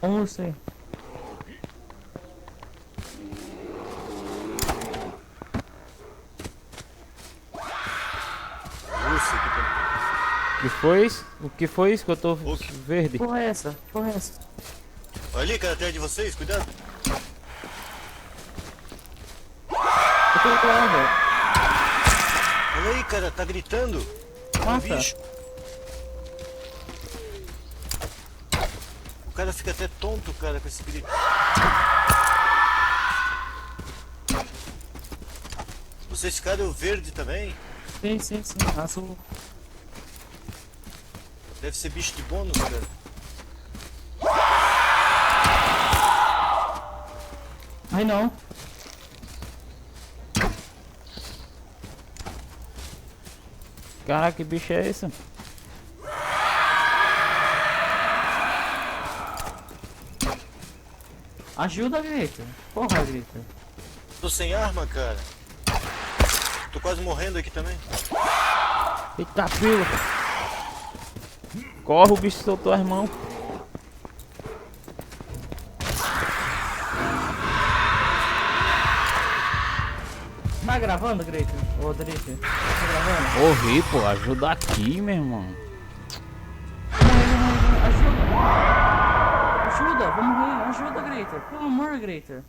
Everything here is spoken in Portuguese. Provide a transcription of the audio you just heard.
11. Nossa, que O que foi isso? O que foi isso que eu tô verde? Porra é essa? Porra é essa? Olha ali, cara, atrás de vocês, cuidado. Eu tô lá, velho. Olha aí, cara, tá gritando. É um Mata. bicho. O cara fica até tonto, cara, com esse grito. Vocês ficaram verde também? Sim, sim, sim. Azul. Deve ser bicho de bônus, cara. Ai não. Caraca, que bicho é esse? Ajuda, Grita. Porra, Grita. Tô sem arma, cara. Tô quase morrendo aqui também. Eita, pila! Corre, o bicho soltou as mãos. Tá gravando, Grita? Ô, Grita. Tá gravando? Corri, pô, ajuda aqui, meu irmão. Ajuda! Ajuda! Vamos morrer! Ajuda, Grita! Pelo amor, Grita!